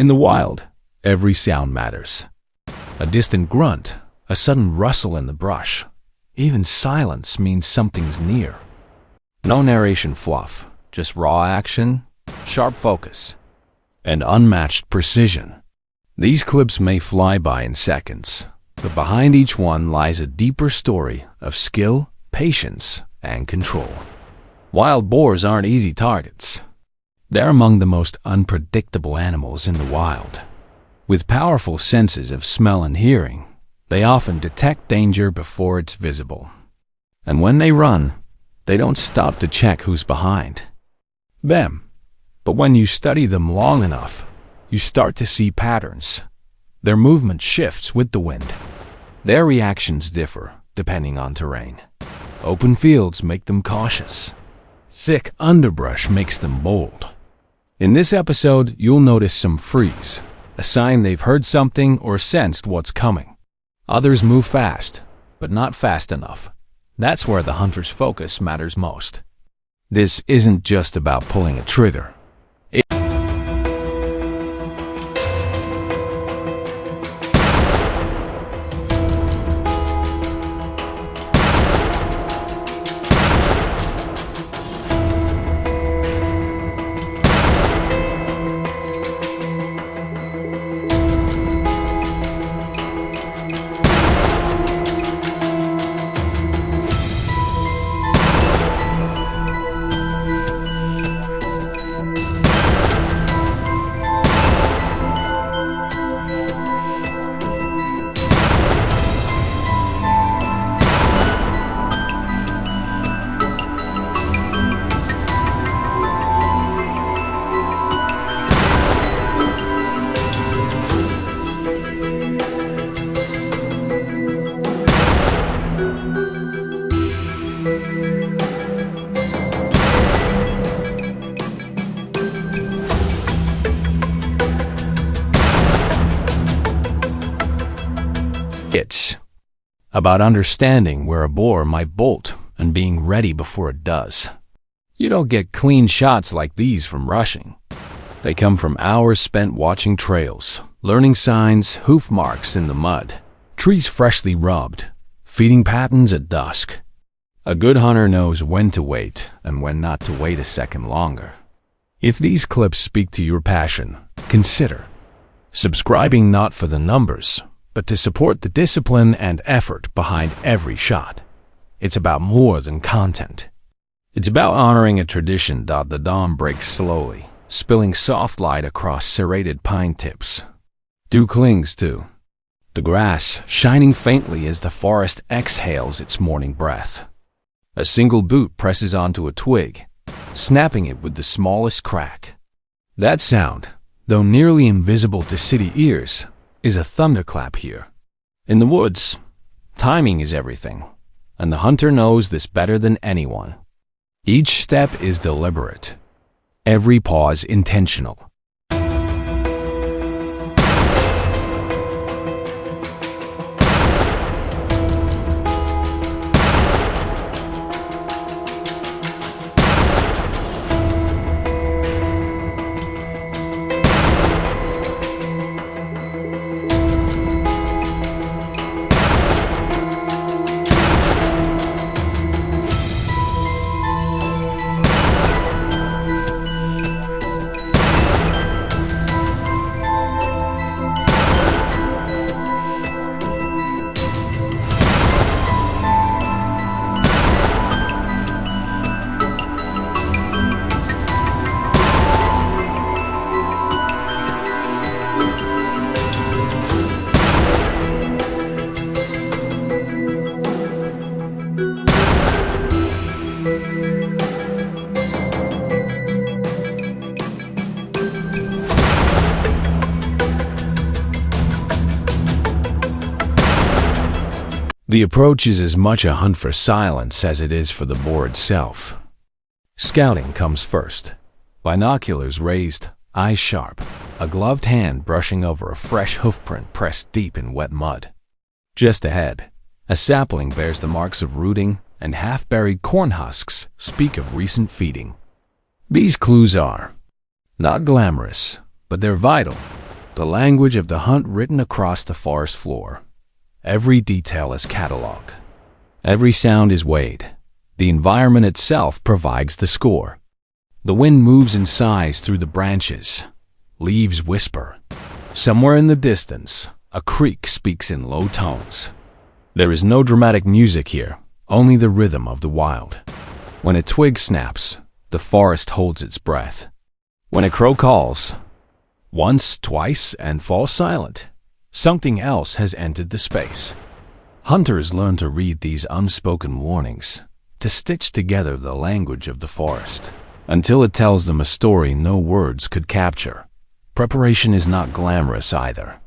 In the wild, every sound matters. A distant grunt, a sudden rustle in the brush, even silence means something's near. No narration fluff, just raw action, sharp focus, and unmatched precision. These clips may fly by in seconds, but behind each one lies a deeper story of skill, patience, and control. Wild boars aren't easy targets. They're among the most unpredictable animals in the wild. With powerful senses of smell and hearing, they often detect danger before it's visible. And when they run, they don't stop to check who's behind them. But when you study them long enough, you start to see patterns. Their movement shifts with the wind. Their reactions differ depending on terrain. Open fields make them cautious. Thick underbrush makes them bold. In this episode, you'll notice some freeze, a sign they've heard something or sensed what's coming. Others move fast, but not fast enough. That's where the hunter's focus matters most. This isn't just about pulling a trigger. It's about understanding where a boar might bolt and being ready before it does. You don't get clean shots like these from rushing. They come from hours spent watching trails, learning signs, hoof marks in the mud, trees freshly rubbed, feeding patterns at dusk. A good hunter knows when to wait and when not to wait a second longer. If these clips speak to your passion, consider subscribing, not for the numbers, but to support the discipline and effort behind every shot. It's about more than content. It's about honoring a tradition. The dawn breaks slowly, spilling soft light across serrated pine tips. Dew clings to the grass, shining faintly as the forest exhales its morning breath. A single boot presses onto a twig, snapping it with the smallest crack. That sound, though nearly invisible to city ears, is a thunderclap here. In the woods, timing is everything, and the hunter knows this better than anyone. Each step is deliberate, every pause intentional. The approach is as much a hunt for silence as it is for the boar itself. Scouting comes first. Binoculars raised, eyes sharp, a gloved hand brushing over a fresh hoofprint pressed deep in wet mud. Just ahead, a sapling bears the marks of rooting, and half-buried corn husks speak of recent feeding. These clues are not glamorous, but they're vital. the language of the hunt written across the forest floor. Every detail is cataloged. Every sound is weighed. The environment itself provides the score. The wind moves in sighs through the branches. Leaves whisper. Somewhere in the distance, a creek speaks in low tones. There is no dramatic music here, only the rhythm of the wild. When a twig snaps, the forest holds its breath. When a crow calls, once, twice, and falls silent, something else has entered the space. Hunters learn to read these unspoken warnings, to stitch together the language of the forest, until it tells them a story no words could capture. Preparation is not glamorous either.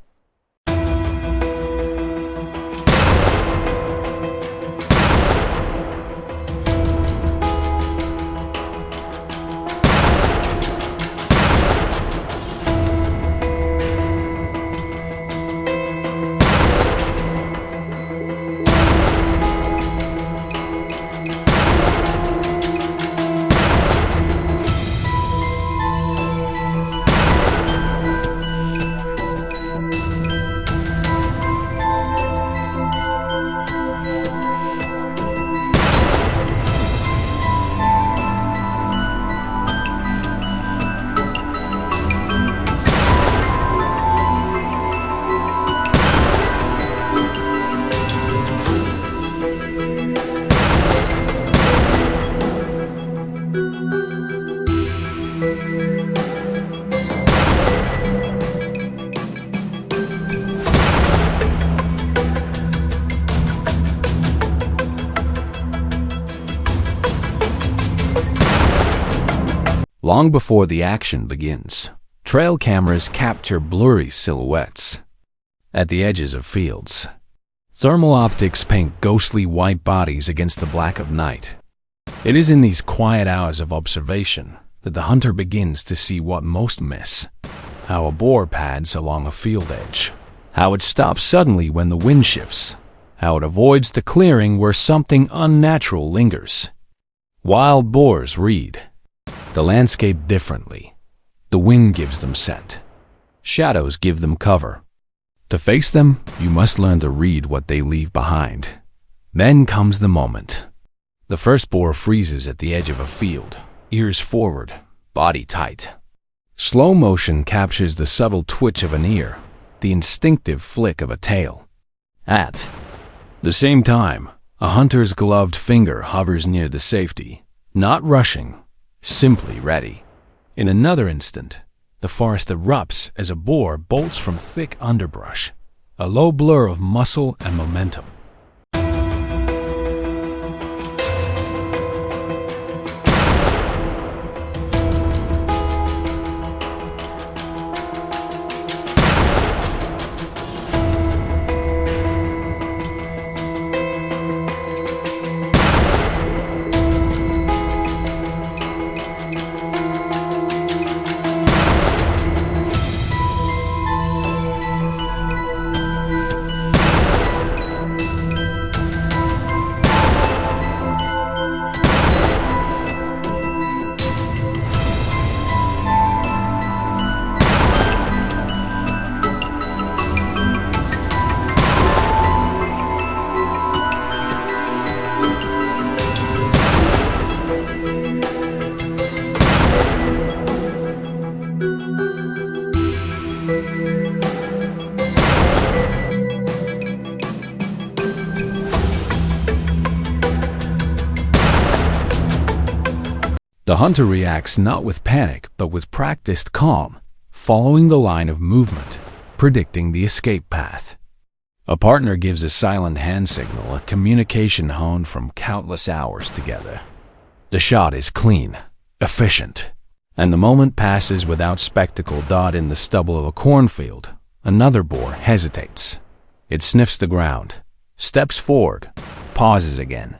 Long before the action begins, trail cameras capture blurry silhouettes at the edges of fields. Thermal optics paint ghostly white bodies against the black of night. It is in these quiet hours of observation that the hunter begins to see what most miss: how a boar pads along a field edge, how it stops suddenly when the wind shifts, how it avoids the clearing where something unnatural lingers. Wild boars read the landscape differently. The wind gives them scent. Shadows give them cover. To face them, you must learn to read what they leave behind. Then comes the moment. The first boar freezes at the edge of a field, ears forward, body tight. Slow motion captures the subtle twitch of an ear, the instinctive flick of a tail. At the same time, a hunter's gloved finger hovers near the safety, not rushing, simply ready. In another instant, the forest erupts as a boar bolts from thick underbrush, a low blur of muscle and momentum. The hunter reacts not with panic, but with practiced calm, following the line of movement, predicting the escape path. A partner gives a silent hand signal, a communication honed from countless hours together. The shot is clean, efficient, and the moment passes without spectacle. In the stubble of a cornfield, another boar hesitates. It sniffs the ground, steps forward, pauses again.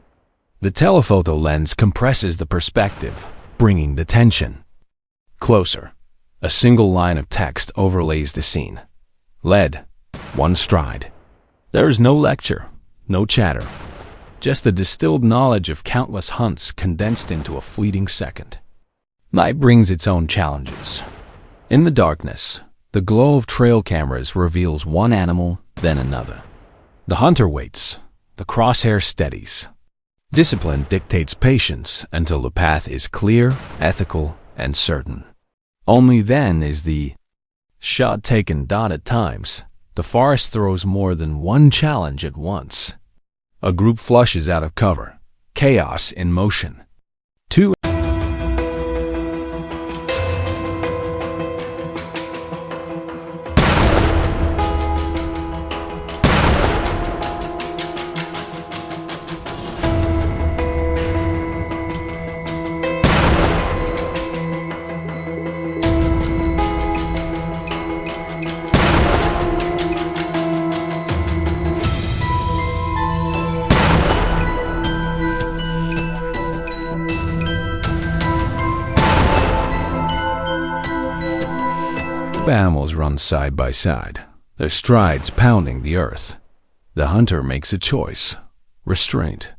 The telephoto lens compresses the perspective, bringing the tension closer. A single line of text overlays the scene. Led, one stride. There is no lecture, no chatter, just the distilled knowledge of countless hunts condensed into a fleeting second. Night brings its own challenges. In the darkness, The glow of trail cameras reveals one animal, then another. The hunter waits. The crosshair steadies. Discipline dictates patience until the path is clear, ethical, and certain. Only then is the shot taken. At times, the forest throws more than one challenge at once. A group flushes out of cover. Chaos in motion. Two animals run side by side, their strides pounding the earth. The hunter makes a choice: restraint.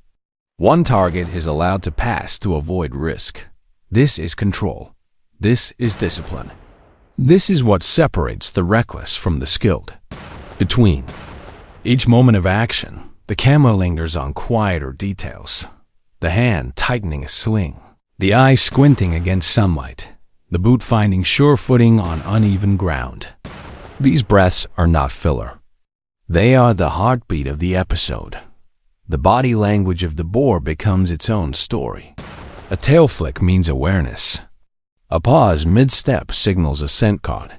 One target is allowed to pass to avoid risk. This is control. This is discipline. This is what separates the reckless from the skilled. Between each moment of action, the camera lingers on quieter details. The hand tightening a sling, the eye squinting against sunlight, the boot finding sure footing on uneven ground. These breaths are not filler. They are the heartbeat of the episode. The body language of the boar becomes its own story. A tail flick means awareness. A pause mid-step signals a scent caught.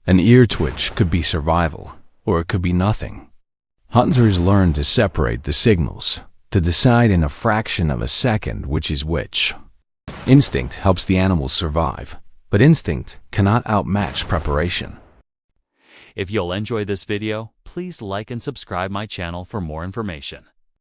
An ear twitch could be survival, or it could be nothing. Hunters learn to separate the signals, to decide in a fraction of a second which is which. Instinct helps the animals survive, but instinct cannot outmatch preparation. If you'll enjoy this video, please like and subscribe my channel for more information.